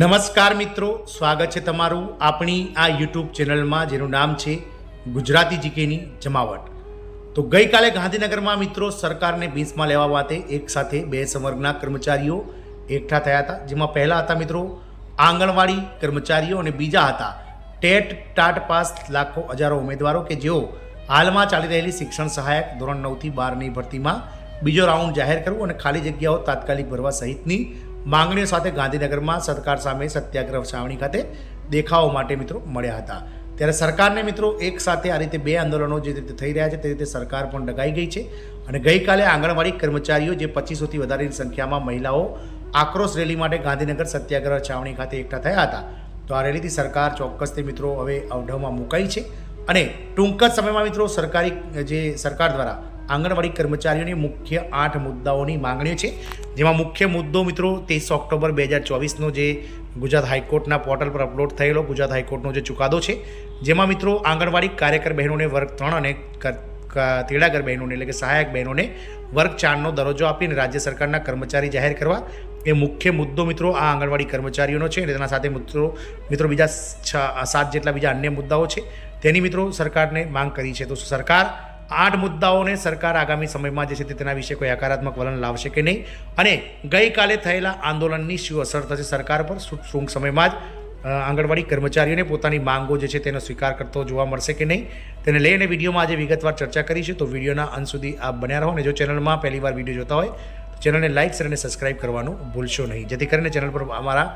નમસ્કાર મિત્રો, સ્વાગત છે તમારું આપણી આ યુટ્યુબ ચેનલમાં જેનું નામ છે ગુજરાતી જીકેની જમાવટ. તો ગઈકાલે ગાંધીનગરમાં મિત્રો સરકારને બીસમાં લેવા માટે એક સાથે બે સંવર્ગના કર્મચારીઓ એકઠા થયા હતા. જેમાં પહેલા હતા મિત્રો આંગણવાડી કર્મચારીઓ અને બીજા હતા ટેટ ટાટ પાસ લાખો હજારો ઉમેદવારો કે જેઓ હાલમાં ચાલી રહેલી શિક્ષણ સહાયક ધોરણ 9થી 12ની ભરતીમાં બીજો રાઉન્ડ જાહેર કરવું અને ખાલી જગ્યાઓ તાત્કાલિક ભરવા સહિતની માંગણીઓ સાથે ગાંધીનગરમાં સરકાર સામે સત્યાગ્રહ છાવણી ખાતે દેખાવો માટે મિત્રો મળ્યા હતા. ત્યારે સરકારને મિત્રો એક સાથે આ રીતે બે આંદોલનો જે રીતે થઈ રહ્યા છે તે રીતે સરકાર પણ ડગાઈ ગઈ છે. અને ગઈકાલે આંગણવાડી કર્મચારીઓ જે 2500થી વધારેની સંખ્યામાં મહિલાઓ આક્રોશ રેલી માટે ગાંધીનગર સત્યાગ્રહ છાવણી ખાતે એકઠા થયા હતા. તો આ રેલીથી સરકાર ચોક્કસથી મિત્રો હવે અવઢવમાં મુકાઈ છે અને ટૂંક જ સમયમાં મિત્રો સરકાર દ્વારા આંગણવાડી કર્મચારીઓની મુખ્ય 8 મુદ્દાઓની માંગણીઓ છે. જેમાં મુખ્ય મુદ્દો મિત્રો 23 ઓક્ટોબર 2024નો જે ગુજરાત હાઈકોર્ટના પોર્ટલ પર અપલોડ થયેલો ગુજરાત હાઈકોર્ટનો જે ચુકાદો છે, જેમાં મિત્રો આંગણવાડી કાર્યકર બહેનોને વર્ગ 3 અને તેડાગર બહેનોને એટલે કે સહાયક બહેનોને વર્ગ 4નો દરજ્જો આપીને રાજ્ય સરકારના કર્મચારી જાહેર કરવા એ મુખ્ય મુદ્દો મિત્રો આ આંગણવાડી કર્મચારીઓનો છે. અને તેના સાથે મિત્રો બીજા 7 જેટલા બીજા અન્ય મુદ્દાઓ છે તેની મિત્રો સરકારને માંગ કરી છે. તો સરકાર 8 મુદ્દાઓને સરકાર આગામી સમયમાં જે છે તેના વિશે કોઈ હકારાત્મક વલણ લાવશે કે નહીં, અને ગઈકાલે થયેલા આંદોલનની શું અસર થશે સરકાર પર, ટૂંક સમયમાં જ આંગણવાડી કર્મચારીઓને પોતાની માંગો જે છે તેનો સ્વીકાર કરતો જોવા મળશે કે નહીં, તેને લઈને વિડીયોમાં આજે વિગતવાર ચર્ચા કરીશું. તો વિડીયોના અંત સુધી આપ બન્યા રહો. અને જો ચેનલમાં પહેલીવાર વિડીયો જોતા હોય તો ચેનલને લાઇક શેર અને સબસ્ક્રાઇબ કરવાનું ભૂલશો નહીં, જેથી કરીને ચેનલ પર અમારા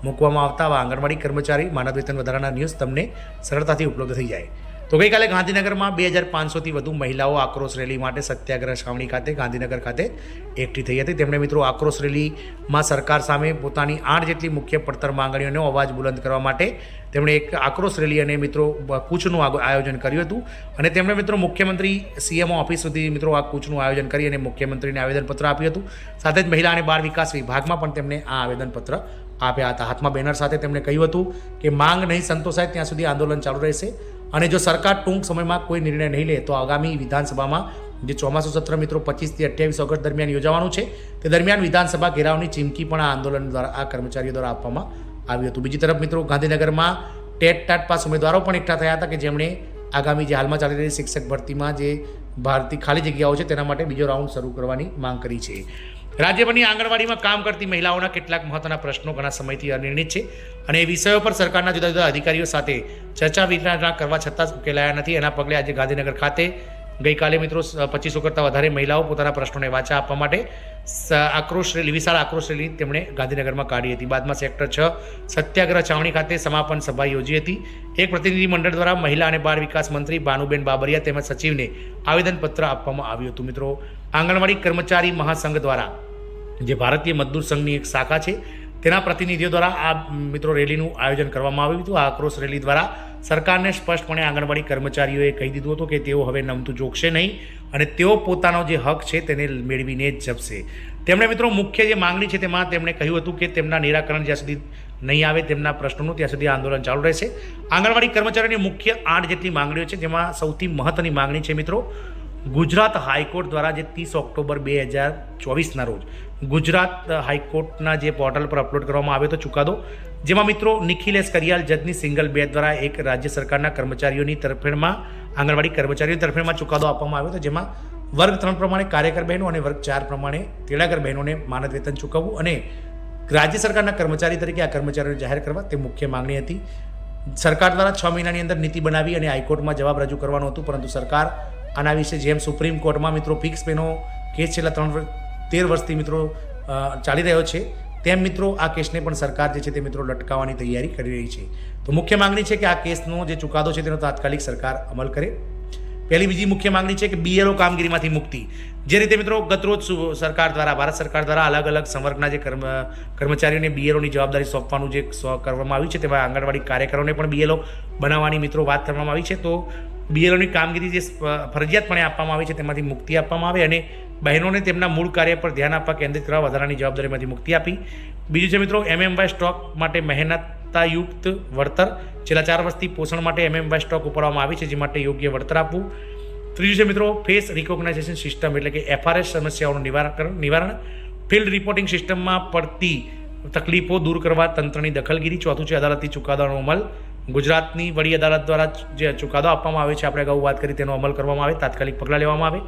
મૂકવામાં આવતા આવા આંગણવાડી કર્મચારી માનદ વેતન વધારાના ન્યૂઝ તમને સરળતાથી ઉપલબ્ધ થઈ જાય. તો ગઈકાલે ગાંધીનગરમાં 2500થી વધુ મહિલાઓ આક્રોશ રેલી માટે સત્યાગ્રહ છાવણી ખાતે ગાંધીનગર ખાતે એકઠી થઈ હતી. તેમણે મિત્રો આક્રોશ રેલીમાં સરકાર સામે પોતાની 8 જેટલી મુખ્ય પડતર માંગણીઓનો અવાજ બુલંદ કરવા માટે તેમણે એક આક્રોશ રેલી અને મિત્રો કૂચનું આયોજન કર્યું હતું. અને તેમણે મિત્રો મુખ્યમંત્રી સીએમઓ ઓફિસ સુધી મિત્રો આ કૂચનું આયોજન કરી અને મુખ્યમંત્રીને આવેદનપત્ર આપ્યું હતું. સાથે જ મહિલા અને બાળ વિકાસ વિભાગમાં પણ તેમણે આ આવેદનપત્ર આપ્યા હતા. હાથમાં બેનર સાથે તેમણે કહ્યું હતું કે માંગ નહીં સંતોષાય ત્યાં સુધી આંદોલન ચાલુ રહેશે, અને જો સરકાર ટૂંક સમયમાં કોઈ નિર્ણય નહીં લે તો આગામી વિધાનસભામાં જે ચોમાસુ સત્ર મિત્રો 25થી 28 ઓગસ્ટ દરમિયાન યોજાવાનું છે તે દરમિયાન વિધાનસભા ઘેરાવની ચીમકી પણ આ આંદોલન દ્વારા આ કર્મચારીઓ દ્વારા આપવામાં આવ્યું હતું. બીજી તરફ મિત્રો ગાંધીનગરમાં ટેટ ટાટ પાસ ઉમેદવારો પણ એકઠા થયા હતા કે જેમણે આગામી જે હાલમાં ચાલી રહેલી શિક્ષક ભરતીમાં જે ભારતીય ખાલી જગ્યાઓ છે તેના માટે બીજો રાઉન્ડ શરૂ કરવાની માંગ કરી છે. રાજ્યભરની આંગણવાડીમાં કામ કરતી મહિલાઓના કેટલાક મહત્વના પ્રશ્નો ઘણા સમયથી અનિર્ણિત છે અને એ વિષયો પર સરકારના જુદા જુદા અધિકારીઓ સાથે ચર્ચા વિચારણા કરવા છતાં ઉકેલાયા નથી. એના પગલે આજે ગાંધીનગર ખાતે ગઈકાલે મિત્રો 2500 કરતાં વધારે મહિલાઓ પોતાના પ્રશ્નોને વાચા આપવા માટે વિશાળ આક્રોશ રેલી તેમણે ગાંધીનગરમાં કાઢી હતી. બાદમાં સેક્ટર 6 સત્યાગ્રહ છાવણી ખાતે સમાપન સભા યોજી હતી. એક પ્રતિનિધિ મંડળ દ્વારા મહિલા અને બાળ વિકાસ મંત્રી ભાનુબેન બાબરિયા તેમજ સચિવને આવેદનપત્ર આપવામાં આવ્યું હતું. મિત્રો આંગણવાડી કર્મચારી મહાસંઘ દ્વારા જે ભારતીય મજદૂર સંઘની એક શાખા છે તેના પ્રતિનિધિઓ દ્વારા આ મિત્રો રેલીનું આયોજન કરવામાં આવ્યું હતું. આ આક્રોશ રેલી દ્વારા સરકારને સ્પષ્ટપણે આંગણવાડી કર્મચારીઓએ કહી દીધું હતું કે તેઓ હવે નમતું જોગશે નહીં અને તેઓ પોતાનો જે હક છે તેને મેળવીને જ જપશે. તેમણે મિત્રો મુખ્ય જે માંગણી છે તેમાં તેમણે કહ્યું હતું કે તેમના નિરાકરણ જ્યાં સુધી નહીં આવે તેમના પ્રશ્નોનું ત્યાં સુધી આંદોલન ચાલુ રહેશે. આંગણવાડી કર્મચારીઓની મુખ્ય 8 જેટલી માંગણીઓ છે, જેમાં સૌથી મહત્વની માંગણી છે મિત્રો ગુજરાત હાઈકોર્ટ દ્વારા જે 30 ઓક્ટોબર 2024ના રોજ ગુજરાત હાઈકોર્ટના જે પોર્ટલ પર અપલોડ કરવામાં આવ્યો હતો ચુકાદો, જેમાં મિત્રો નિખિલેશ કરિયાલ જજની સિંગલ બેન્ચ દ્વારા એક રાજ્ય સરકારના કર્મચારીઓની તરફેણમાં આંગણવાડી કર્મચારીઓની તરફેણમાં ચુકાદો આપવામાં આવ્યો હતો. જેમાં વર્ગ 3 પ્રમાણે કાર્યકર બહેનો અને વર્ગ 4 પ્રમાણે તેડાગર બહેનોને માનદ વેતન ચૂકવવું અને રાજ્ય સરકારના કર્મચારી તરીકે આ કર્મચારીઓને જાહેર કરવા તે મુખ્ય માંગણી હતી. સરકાર દ્વારા 6 મહિનાની અંદર નીતિ બનાવી અને હાઈકોર્ટમાં જવાબ રજૂ કરવાનું હતું, પરંતુ સરકાર આના વિશે જેમ સુપ્રીમ કોર્ટમાં મિત્રો ફિક્સ પેનો કેસ છેલ્લા 13 વર્ષથી મિત્રો ચાલી રહ્યો છે, તેમ મિત્રો આ કેસને પણ સરકાર જે છે તે મિત્રો લટકાવવાની તૈયારી કરી રહી છે. તો મુખ્ય માંગણી છે કે આ કેસનો જે ચુકાદો છે તેનો તાત્કાલિક સરકાર અમલ કરે. બીજી મુખ્ય માંગણી છે કે બીએલઓ કામગીરીમાંથી મુક્તિ. જે રીતે મિત્રો ગતરોજ ભારત સરકાર દ્વારા અલગ અલગ સંવર્ગના જે કર્મચારીઓને બીએલઓની જવાબદારી સોંપવાનું જે કરવામાં આવ્યું છે તેમાં આંગણવાડી કાર્યકરોને પણ બીએલઓ બનાવવાની મિત્રો વાત કરવામાં આવી છે. તો બીએલઓની કામગીરી જે ફરજિયાતપણે આપવામાં આવી છે તેમાંથી મુક્તિ આપવામાં આવે અને બહેનોને તેમના મૂળ કાર્ય પર ધ્યાન આપવા કેન્દ્રિત કરવા વધારાની જવાબદારીમાંથી મુક્તિ આપી. બીજું છે મિત્રો એમએમવાય સ્ટોક માટે મહેનતાયુક્ત વળતર. છેલ્લા 4 વર્ષથી પોષણ માટે એમએમવાય સ્ટોક ઉપાડવામાં આવી છે, જે માટે યોગ્ય વળતર આપવું. ત્રીજું છે મિત્રો ફેસ રિકોગ્નાઇઝેશન સિસ્ટમ એટલે કે FRS સમસ્યાઓનું નિવારણ. ફિલ્ડ રિપોર્ટિંગ સિસ્ટમમાં પડતી તકલીફો દૂર કરવા તંત્રની દખલગીરી. ચોથું છે અદાલતી ચુકાદાનો અમલ. ગુજરાતની વડી અદાલત દ્વારા જે ચુકાદો આપવામાં આવે છે, આપણે અગાઉ વાત કરી, તેનો અમલ કરવામાં આવે, તાત્કાલિક પગલાં લેવામાં આવે.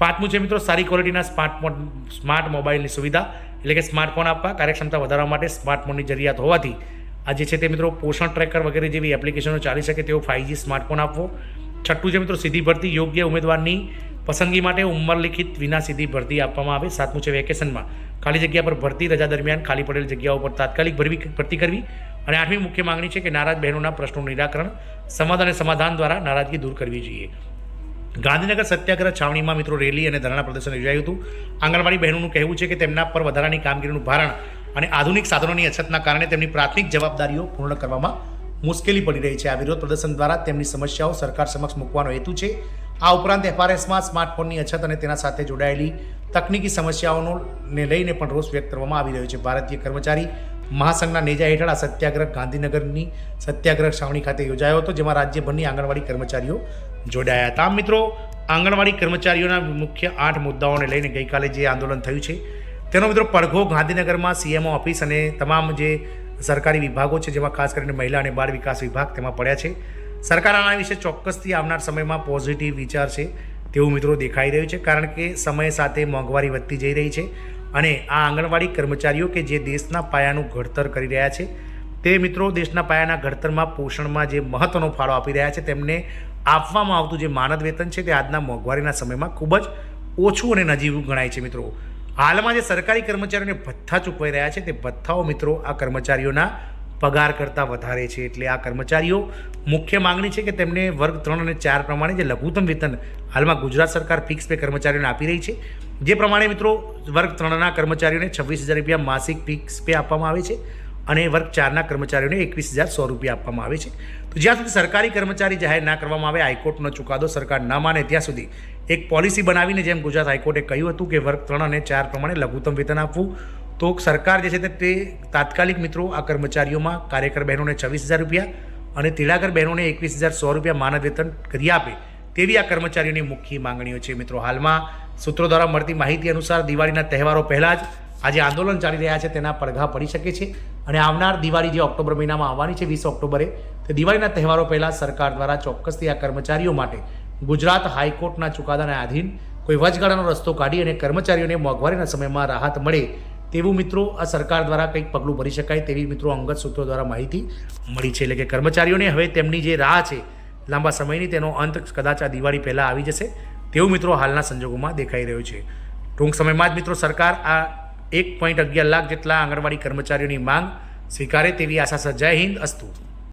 પાંચમું છે મિત્રો સારી ક્વોલિટીના સ્માર્ટ મોબાઈલની સુવિધા, એટલે કે સ્માર્ટફોન આપવા. કાર્યક્ષમતા વધારવા માટે સ્માર્ટફોનની જરૂરિયાત હોવાથી આ જે છે તે મિત્રો પોષણ ટ્રેકર વગેરે જેવી એપ્લિકેશનો ચાલી શકે તેવો 5G સ્માર્ટફોન આપવો. છઠ્ઠું છે મિત્રો સીધી ભરતી. યોગ્ય ઉમેદવારની પસંદગી માટે ઉંમર લિખિત વિના સીધી ભરતી આપવામાં આવે. સાતમું છે વેકેશનમાં ખાલી જગ્યા પર ભરતી. રજા દરમિયાન ખાલી પડેલ જગ્યાઓ પર તાત્કાલિક ભરતી કરવી. અને આઠમી મુખ્ય માંગણી છે કે નારાજ બહેનોના પ્રશ્નોનું નિરાકરણ, સંવાદ અને સમાધાન દ્વારા નારાજગી દૂર કરવી જોઈએ. ગાંધીનગર સત્યાગ્રહ છાવણીમાં મિત્રો રેલી અને ધરણા પ્રદર્શન યોજાયું હતું. આંગણવાડી બહેનોનું કહેવું છે કે તેમના પર વધારાની કામગીરીનું ભારણ અને આધુનિક સાધનોની અછતના કારણે તેમની પ્રાથમિક જવાબદારીઓ પૂર્ણ કરવામાં મુશ્કેલી પડી રહી છે. આ વિરોધ પ્રદર્શન દ્વારા તેમની સમસ્યાઓ સરકાર સમક્ષ મૂકવાનો હેતુ છે. આ ઉપરાંત FRSમાં સ્માર્ટફોનની અછત અને તેના સાથે જોડાયેલી તકનીકી સમસ્યાઓને લઈને પણ રોષ વ્યક્ત કરવામાં આવી રહ્યો છે. ભારતીય કર્મચારી મહાસંઘના નેજા હેઠળ આ સત્યાગ્રહ ગાંધીનગરની સત્યાગ્રહ છાવણી ખાતે યોજાયો હતો, જેમાં રાજ્યભરની આંગણવાડી કર્મચારીઓ જોડાયા હતા. આમ મિત્રો, આંગણવાડી કર્મચારીઓના મુખ્ય 8 મુદ્દાઓને લઈને ગઈકાલે જે આંદોલન થયું છે તેનો મિત્રો પડઘો ગાંધીનગરમાં CMO ઓફિસ અને તમામ જે સરકારી વિભાગો છે, જેમાં ખાસ કરીને મહિલા અને બાળ વિકાસ વિભાગ તેમાં પડ્યા છે. સરકાર આના વિશે ચોક્કસથી આવનાર સમયમાં પોઝિટિવ વિચાર છે તેવું મિત્રો દેખાઈ રહ્યું છે, કારણ કે સમય સાથે મોંઘવારી વધતી જઈ રહી છે અને આ આંગણવાડી કર્મચારીઓ કે જે દેશના પાયાનું ઘડતર કરી રહ્યા છે, તે મિત્રો દેશના પાયાના ઘડતરમાં પોષણમાં જે મહત્ત્વનો ફાળો આપી રહ્યા છે, તેમને આપવામાં આવતું જે માનદ વેતન છે તે આજના મોંઘવારીના સમયમાં ખૂબ જ ઓછું અને નજીવું ગણાય છે. મિત્રો, હાલમાં જે સરકારી કર્મચારીઓને ભથ્થા ચૂકવાઈ રહ્યા છે તે ભથ્થાઓ મિત્રો આ કર્મચારીઓના પગાર કરતાં વધારે છે. એટલે આ કર્મચારીઓ મુખ્ય માંગણી છે કે તેમને વર્ગ 3 અને 4 પ્રમાણે જે લઘુત્તમ વેતન હાલમાં ગુજરાત સરકાર ફિક્સ પે કર્મચારીઓને આપી રહી છે, જે પ્રમાણે મિત્રો વર્ગ 3ના કર્મચારીઓને 26,000 રૂપિયા માસિક ફિક્સ પે આપવામાં આવે છે અને વર્ગ 4ના કર્મચારીઓને 21,100 રૂપિયા આપવામાં આવે છે. તો જ્યાં સુધી સરકારી કર્મચારી જાહેર ના કરવામાં આવે, હાઈકોર્ટનો ચુકાદો સરકાર ના માને ત્યાં સુધી એક પોલિસી બનાવીને, જેમ ગુજરાત હાઈકોર્ટે કહ્યું હતું કે વર્ગ 3 અને 4 પ્રમાણે લઘુત્તમ વેતન આપવું, તો સરકાર જે છે તે તાત્કાલિક મિત્રો આ કર્મચારીઓમાં કાર્યકર બહેનોને 26,000 રૂપિયા અને તેડાગર બહેનોને 21,100 રૂપિયા માનદ વેતન કરી આપે તેવી આ કર્મચારીઓની મુખ્ય માંગણીઓ છે. મિત્રો, હાલમાં સૂત્રો દ્વારા મળતી માહિતી અનુસાર દિવાળીના તહેવારો પહેલાં જ આજે આંદોલન ચાલી રહ્યા છે તેના પડઘા પડી શકે છે અને આવનાર દિવાળી જે ઓક્ટોબર મહિનામાં આવવાની છે 20 ઓક્ટોબરે, તે દિવાળીના તહેવારો પહેલાં સરકાર દ્વારા ચોક્કસથી આ કર્મચારીઓ માટે ગુજરાત હાઈકોર્ટના ચુકાદાના આધીન કોઈ વચગાળાનો રસ્તો કાઢી અને કર્મચારીઓને મોંઘવારીના સમયમાં રાહત મળે તેવું મિત્રો આ સરકાર દ્વારા કંઈક પગલું ભરી શકાય તેવી મિત્રો અંગત સૂત્રો દ્વારા માહિતી મળી છે. એટલે કે કર્મચારીઓને હવે તેમની જે રાહ છે લાંબા સમયની, તેનો અંત કદાચ આ દિવાળી પહેલાં આવી જશે તેવું મિત્રો હાલના સંજોગોમાં દેખાઈ રહ્યું છે. ટૂંક સમયમાં જ મિત્રો સરકાર આ 1.11 લાખ જેટલા આંગણવાડી કર્મચારીઓની માંગ સ્વીકારે તેવી આશા છે. જય હિન્દ, અસ્તુ.